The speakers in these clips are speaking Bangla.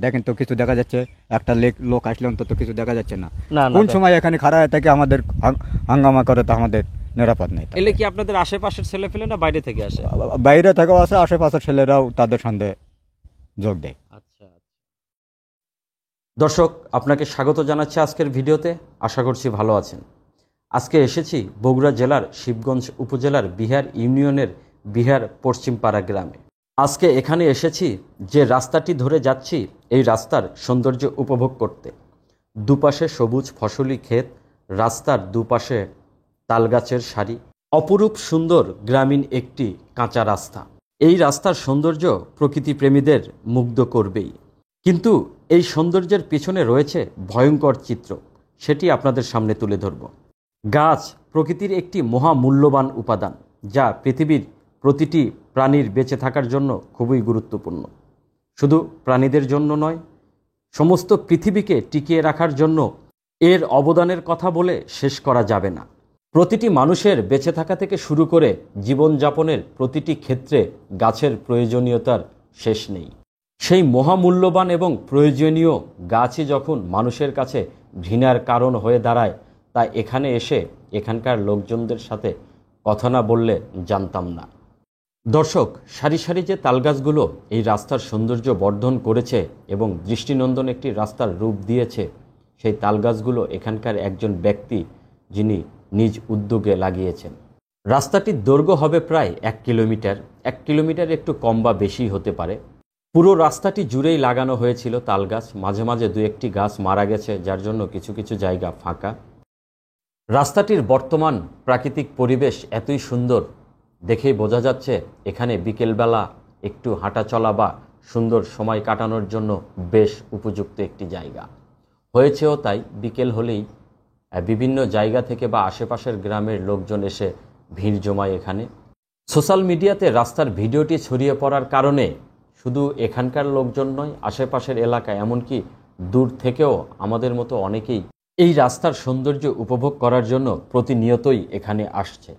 দেখেন তো কিছু দেখা যাচ্ছে, একটা লোক আসলে অন্তত কিছু দেখা যাচ্ছে না। না না কোন সময় এখানে খাড়া হয়ে থেকে আমাদের হাঙ্গামা করে, তো আমাদের নিরাপদ নেই। এলে কি আপনাদের আশেপাশের ছেলে ফেলে না বাইরে থেকে আসে? বাইরে থেকেও আছে, আশেপাশের ছেলেরাও তাদের সঙ্গে যোগ দেয়। আচ্ছা। দর্শক, আপনাকে স্বাগত জানাচ্ছি আজকের ভিডিওতে। আশা করছি ভালো আছেন। আজকে এসেছি বগুড়া জেলার শিবগঞ্জ উপজেলার বিহার ইউনিয়নের বিহার পশ্চিমপাড়া গ্রামে। আজকে এখানে এসেছি যে রাস্তাটি ধরে যাচ্ছি, এই রাস্তার সৌন্দর্য উপভোগ করতে। দুপাশে সবুজ ফসলি ক্ষেত, রাস্তার দুপাশে তালগাছের সারি, অপরূপ সুন্দর গ্রামীণ একটি কাঁচা রাস্তা। এই রাস্তার সৌন্দর্য প্রকৃতিপ্রেমীদের মুগ্ধ করবেই, কিন্তু এই সৌন্দর্যের পিছনে রয়েছে ভয়ঙ্কর চিত্র, সেটি আপনাদের সামনে তুলে ধরব। গাছ প্রকৃতির একটি মহামূল্যবান উপাদান, যা পৃথিবীর প্রতিটি প্রাণীর বেঁচে থাকার জন্য খুবই গুরুত্বপূর্ণ। শুধু প্রাণীদের জন্য নয়, সমস্ত পৃথিবীকে টিকিয়ে রাখার জন্য এর অবদানের কথা বলে শেষ করা যাবে না। প্রতিটি মানুষের বেঁচে থাকা থেকে শুরু করে জীবনযাপনের প্রতিটি ক্ষেত্রে গাছের প্রয়োজনীয়তার শেষ নেই। সেই মহামূল্যবান এবং প্রয়োজনীয় গাছই যখন মানুষের কাছে ঘৃণার কারণ হয়ে দাঁড়ায়, তা এখানে এসে এখানকার লোকজনদের সাথে কথা না বললে জানতাম না। দর্শক, সারি সারি যে তালগাছগুলো এই রাস্তার সৌন্দর্য বর্ধন করেছে এবং দৃষ্টিনন্দন একটি রাস্তার রূপ দিয়েছে, সেই তালগাছগুলো এখানকার একজন ব্যক্তি, যিনি নিজ উদ্যোগে লাগিয়েছেন। রাস্তাটির দৈর্ঘ্য হবে প্রায় 1 কিলোমিটার, 1 কিলোমিটার একটু কম বা বেশি হতে পারে। পুরো রাস্তাটি জুড়েই লাগানো হয়েছিল তালগাছ। মাঝে মাঝে 2-1টি গাছ মারা গেছে, যার জন্য কিছু কিছু জায়গা ফাঁকা। রাস্তাটির বর্তমান প্রাকৃতিক পরিবেশ এতই সুন্দর, দেখেই বোঝা যাচ্ছে এখানে বিকেলবেলা একটু হাঁটা চলা বা সুন্দর সময় কাটানোর জন্য বেশ উপযুক্ত একটি জায়গা হয়েছেও। তাই বিকেল হলেই বিভিন্ন জায়গা থেকে বা আশেপাশের গ্রামের লোকজন এসে ভিড় জমায় এখানে। সোশ্যাল মিডিয়াতে রাস্তার ভিডিওটি ছড়িয়ে পড়ার কারণে শুধু এখানকার লোকজন নয়, আশেপাশের এলাকায় এমনকি দূর থেকেও আমাদের মতো অনেকেই এই রাস্তার সৌন্দর্য উপভোগ করার জন্য প্রতিনিয়তই এখানে আসছে।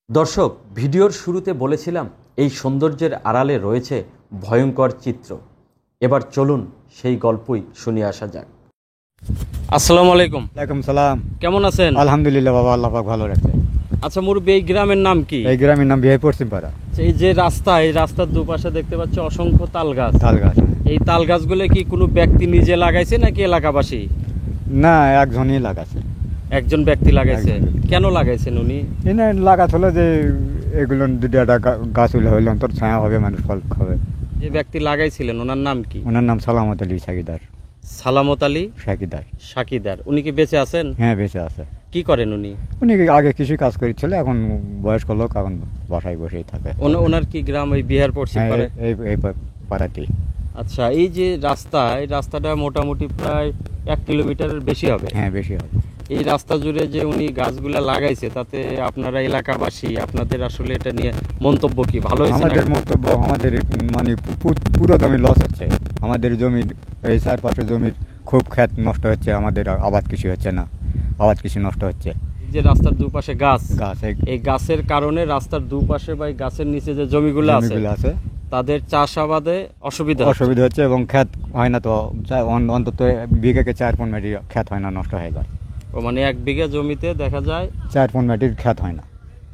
দর্শক, ভিডিওর শুরুতে বলেছিলাম এই সৌন্দর্যের আড়ালে রয়েছে ভয়ঙ্কর চিত্র। এবার চলুন সেই গল্পই শুনে আসা যাক। আসসালামু আলাইকুম। ওয়ালাইকুম সালাম। কেমন আছেন? আলহামদুলিল্লাহ বাবা, আল্লাহ পাক ভালো রাখছে। আচ্ছা মুরব্বী, এই গ্রামের নাম কি? এই গ্রামের নাম বিহার পশ্চিমপাড়া। এই যে রাস্তা, এই রাস্তার দুপাশে দেখতে পাচ্ছি অসংখ্য তাল গাছ। তাল গাছ। এই তাল গাছগুলো কি কোনো ব্যক্তি নিজে লাগাইছে নাকি এলাকাবাসী? না, একজনই লাগাছে। একজন ব্যক্তি লাগাইছে। একজন। কেন লাগাইছেন উনি? এনে লাগাত হলো যে এগুলো যদি একটা গাছ হলে অন্তর ছায়া হবে, মানুষ ফল খাবে। যে ব্যক্তি লাগাইছিলেন ওনার নাম কি? ওনার নাম সালামত আলী সাকিদার। সালামত আলী সাকিদার। সাকিদার। উনি কি বেঁচে আছেন? হ্যাঁ, বেঁচে আছে। কি করেন উনি? উনি আগে কৃষি কাজ করেছিল, এখন বয়স্ক লোক, এখন বাসায় বসেই থাকে। ওনার কি গ্রাম ওই বিহার পশ্চিম হ্যাঁ, পাড়ে? এই পাড়াতেই। আচ্ছা, এই যে রাস্তা, এই রাস্তাটা মোটামুটি প্রায় 1 কিলোমিটারের বেশি হবে। হ্যাঁ, বেশি হবে। এই রাস্তা জুড়ে যে উনি গাছগুলা লাগাইছে, তাতে আপনারা এলাকাবাসী, আপনাদের আসলে এটা নিয়ে মন্তব্য কি? ভালো হয়েছে? আমাদের বক্তব্য, আমাদের মানে পুরো জমি লস হচ্ছে। আমাদের জমির এই চারপাশে জমির খুব ক্ষেত নষ্ট হচ্ছে, আমাদের আবাদ কৃষি হচ্ছে না, আবাদ কৃষি নষ্ট হচ্ছে। যে রাস্তার দুপাশে গাছ, গাছ এই গাছের কারণে রাস্তার দুপাশে বা এই গাছের নিচে যে জমিগুলো আছে তাদের চাষাবাদে অসুবিধা হচ্ছে এবং ক্ষেত হয় না। তো অন্তত বিঘাকে 4 মাটি ক্ষেত হয় না, নষ্ট হয়ে যায়। ও মানে 1 বিঘা জমিতে দেখা যায় 4 মাটির ক্ষেত হয় না।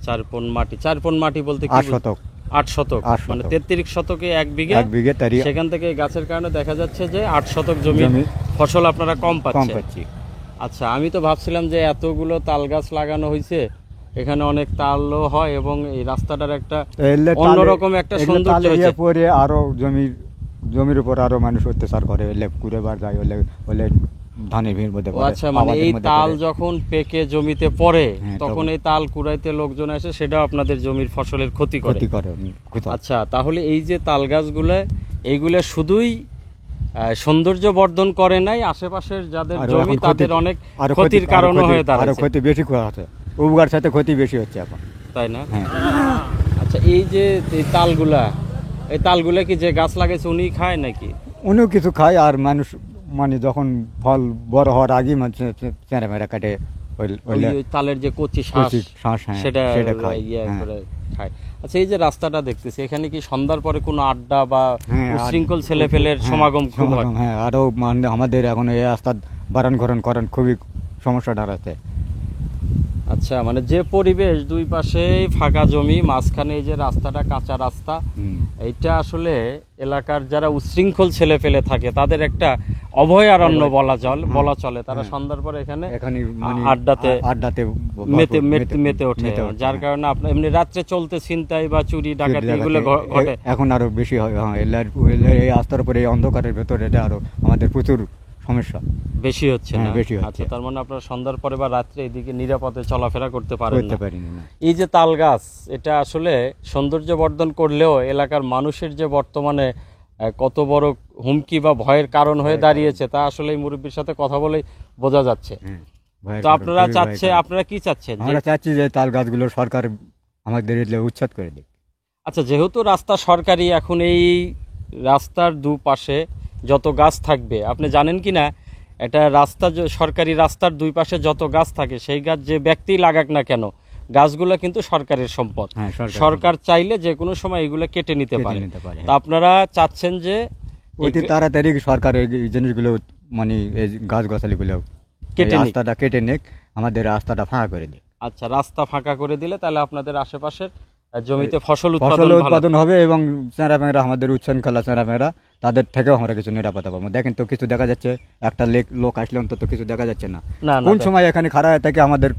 4 মাটি। 4 মাটি বলতে কি? 8 শতক। 8 শতক, মানে 33 শতকে 1 বিঘা। সেখান থেকে এই গাছের কারণে দেখা যাচ্ছে যে 8 শতক জমি ফসল আপনারা কম পাচ্ছি। আচ্ছা, আমি তো ভাবছিলাম যে এতগুলো তাল গাছ লাগানো হয়েছে, এখানে অনেক তালও হয় এবং এই রাস্তাটার একটা অন্যরকম একটা সৌন্দর্য হয়েছে। পরে আরো জমির উপর আরো মানুষ অত্যাচার করে, ঘুরে বার যায়, ধানের ভিড় মধ্যে। আচ্ছা, মানে এই তাল যখন পেকে জমিতে পড়ে, তখন এই তাল কুড়াইতে লোকজন আসে, সেটাও আপনাদের জমির ফসলের ক্ষতি করে। আচ্ছা, তাহলে এই যে তাল গাছগুলো, এইগুলো শুধুই সৌন্দর্য বর্ধন করে নাই, আশেপাশের যাদের জমি তাদের অনেক ক্ষতির কারণও হয়ে দাঁড়ায়। ক্ষতি বেশি হচ্ছে, উপকার সাথে ক্ষতি বেশি হচ্ছে এখন, তাই না? আচ্ছা, এই যে এই তালগুলা কি যে গাছ লাগাইছে উনি খায় নাকি? উনিও কিছু খায়, আর মানুষ মানে যখন ফল বড় হওয়ার আগে চেঁড়া মেরা কাটে, তালের যে কচি শ্বাস সেটা ইয়ে করে খায়। আচ্ছা, এই যে রাস্তাটা দেখতেছি, এখানে কি সন্ধ্যার পরে কোনো আড্ডা বা হ্যাঁ, উচ্ছৃঙ্খল ছেলেপেলের সমাগম খুব হয়? হ্যাঁ, আরও মানে আমাদের এখন এই রাস্তা বারণ করেন খুবই সমস্যা দাঁড়াচ্ছে। আচ্ছা, মানে যে পরিবেশ, দুই পাশেই ফাঁকা জমি, মাঝখানে এই যে রাস্তাটা কাঁচা রাস্তা, হুম। এইটা আসলে এলাকার যারা উচ্ছৃঙ্খল ছেলে ফেলে থাকে তাদের একটা অভয়ারণ্য বলা চলে। তারা হ্যাঁ। সন্ধ্যার পরে এখানে এখানে মানে আড্ডাতে মেতে ওঠে, যার কারণে আপনার এমনি রাত্রে চলতে ছিনতাই বা চুরি ডাকাতি এগুলো ঘটে। এখন আরো বেশি হয়। হ্যাঁ, এই রাস্তার উপরে এই অন্ধকারের ভেতরে এটা আরো আমাদের প্রচুর সমস্যা বেশি হচ্ছে না? হ্যাঁ, বেশি হচ্ছে। আচ্ছা, তার মানে আপনারা সন্ধ্যার পরে বা রাত্রে এদিকে নিরাপদে চলাফেরা করতে পারেন করতে না। পারিনি না। এই যে তাল গাছ, এটা আসলে সৌন্দর্য বর্ধন করলেও এলাকার মানুষের যে বর্তমানে কত বড় হুমকি বা ভয়ের কারণ হয়ে দাঁড়িয়েছে তা আসলে এই মুরব্বীর সাথে কথা বলেই বোঝা যাচ্ছে। হ্যাঁ, ভয়ের তো কারণ, আপনারা খুবই ভয়ের কারণ। আপনারা কি চাচ্ছেন? আমরা চাচ্ছি যে তাল গাছগুলো সরকার আমাদের এগুলো উচ্ছেদ করে দিক। আচ্ছা, যেহেতু রাস্তা সরকারি, এখন এই রাস্তার দুপাশে যত গাছ থাকবে, আপনি জানেন কি না, এটা রাস্তা সরকারি রাস্তার দুই পাশে যত গাছ থাকে সেই গাছ যে ব্যক্তি লাগাক না কেন, গাছগুলো কিন্তু সরকারের সম্পদ। হ্যাঁ, সরকার চাইলে যে কোনো সময় এগুলো কেটে নিতে পারে। হ্যাঁ। তা আপনারা চাচ্ছেন যে অতি তাড়াতাড়ি সরকার এই জিনিসগুলো মানে এই গাছগাছালিগুলো কেটে নিক। রাস্তাটা কেটে নিক, আমাদের রাস্তাটা ফাঁকা করে দিক। আচ্ছা, রাস্তা ফাঁকা করে দিলে তাহলে আপনাদের আশেপাশের জমিতে ফসল ফসল ভালো। উৎপাদন হবে এবং চেঁড়ামেয়েরা, আমাদের উচ্ছৃঙ্খলা চেঁড়ামেয়েরা, তাদের থেকেও আমরা কিছু নিরাপত্তা পাবো। দেখেন তো কিছু দেখা যাচ্ছে, একটা লোক আসলে অন্তত কিছু দেখা যাচ্ছে না। না, কোন সময় এখানে খাড়া হয়ে থাকে আমাদের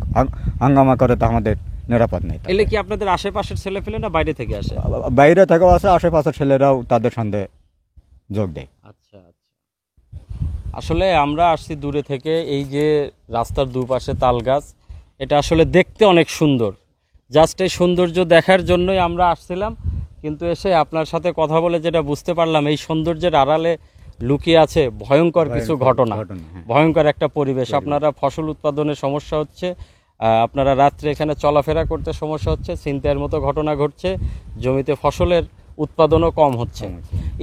হাঙ্গামা করে, তো আমাদের নিরাপদ নেই। এলে কি আপনাদের আশেপাশের ছেলে ফেলে না বাইরে থেকে আসে? বাইরে থেকেও আছে, আশেপাশের ছেলেরাও তাদের সঙ্গে যোগ দেয়। আচ্ছা আচ্ছা, আসলে আমরা আসছি দূরে থেকে। এই যে রাস্তার দুপাশে তাল গাছ, এটা আসলে দেখতে অনেক সুন্দর। জাস্ট এই সৌন্দর্য দেখার জন্যই আমরা আসছিলাম, কিন্তু এসে আপনার সাথে কথা বলে যেটা বুঝতে পারলাম, এই সৌন্দর্যের আড়ালে লুকিয়ে আছে ভয়ঙ্কর কিছু ঘটনা, হ্যাঁ। ভয়ঙ্কর একটা পরিবেশ। আপনারা ফসল উৎপাদনের সমস্যা হচ্ছে, আপনারা রাত্রে এখানে চলাফেরা করতে সমস্যা হচ্ছে, ছিনতাইয়ের মতো ঘটনা ঘটছে, জমিতে ফসলের উৎপাদনও কম হচ্ছে।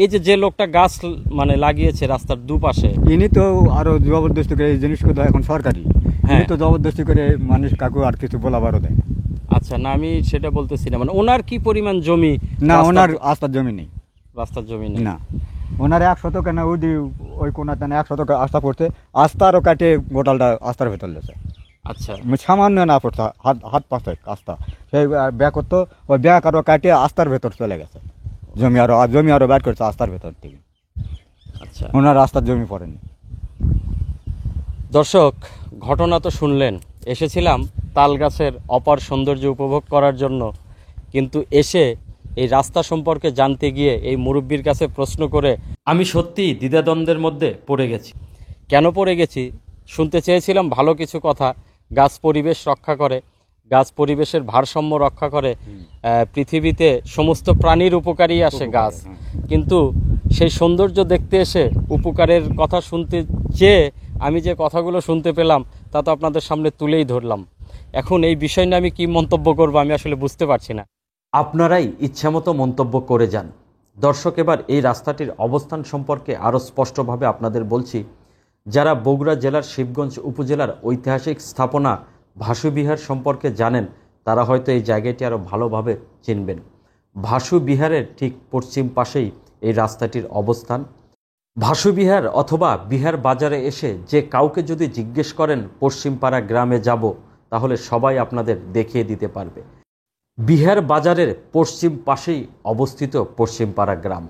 এই যে লোকটা গাছ মানে লাগিয়েছে রাস্তার দুপাশে, ইনি তো আরো জবরদস্তি করে এই জিনিসগুলো এখন সরকারি, হ্যাঁ, ইনি তো জবরদস্তি করে মানুষ কাকু আর কিছু বলাবারও দেয়। আচ্ছা, না আমি সেটা বলতেছি না, মানে ওনার কি পরিমাণ জমি? না, ওনার আস্থার জমি নেই। রাস্তার জমি নেই? না, ওনার 100 কেন ওই কোনাতে 100 আস্থা পড়ছে, আস্থারও কাটে গোটালটা আস্থার ভেতর লেছে। আচ্ছা, সামান্য না পড়ছে, হাত পাশে আস্থা, সেই ব্যাগ করতো, ওই ব্যাগ আরো কাটে আস্থার ভেতর চলে গেছে। জমি আরো ব্যাট করছে আস্থার ভেতর থেকে। আচ্ছা, ওনার রাস্তার জমি পড়েনি। দর্শক, ঘটনা তো শুনলেন। এসেছিলাম তাল গাছের অপার সৌন্দর্য উপভোগ করার জন্য, কিন্তু এসে এই রাস্তা সম্পর্কে জানতে গিয়ে এই মুরব্বির কাছে প্রশ্ন করে আমি সত্যিই দ্বিধাদ্বন্দ্বের মধ্যে পড়ে গেছি। কেন পড়ে গেছি? শুনতে চেয়েছিলাম ভালো কিছু কথা, গাছ পরিবেশ রক্ষা করে, গাছ পরিবেশের ভারসাম্য রক্ষা করে, পৃথিবীতে সমস্ত প্রাণীর উপকারী আসে গাছ, কিন্তু সেই সৌন্দর্য দেখতে এসে উপকারের কথা শুনতে চেয়ে আমি যে কথাগুলো শুনতে পেলাম তা তো আপনাদের সামনে তুলেই ধরলাম। এখন এই বিষয় নিয়ে আমি কি মন্তব্য করব আমি আসলে বুঝতে পারছি না। আপনারাই ইচ্ছামতো মন্তব্য করে যান। দর্শক, এবার এই রাস্তাটির অবস্থান সম্পর্কে আরও স্পষ্টভাবে আপনাদের বলছি। যারা বগুড়া জেলার শিবগঞ্জ উপজেলার ঐতিহাসিক স্থাপনা ভাসু বিহার সম্পর্কে জানেন, তারা হয়তো এই জায়গাটি আরও ভালোভাবে চিনবেন। ভাসু বিহারের ঠিক পশ্চিম পাশেই এই রাস্তাটির অবস্থান। ভাসু বিহার অথবা বিহার বাজারে এসে যে কাউকে যদি জিজ্ঞেস করেন পশ্চিমপাড়া গ্রামে যাব, তাহলে সবাই আপনাদের দেখিয়ে দিতে পারবে। বিহার বাজারের পশ্চিম পাশেই অবস্থিত পশ্চিমপাড়া গ্রাম।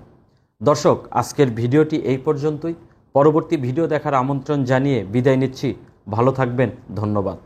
দর্শক, আজকের ভিডিওটি এই পর্যন্তই। পরবর্তী ভিডিও দেখার আমন্ত্রণ জানিয়ে বিদায় নিচ্ছি। ভালো থাকবেন, ধন্যবাদ।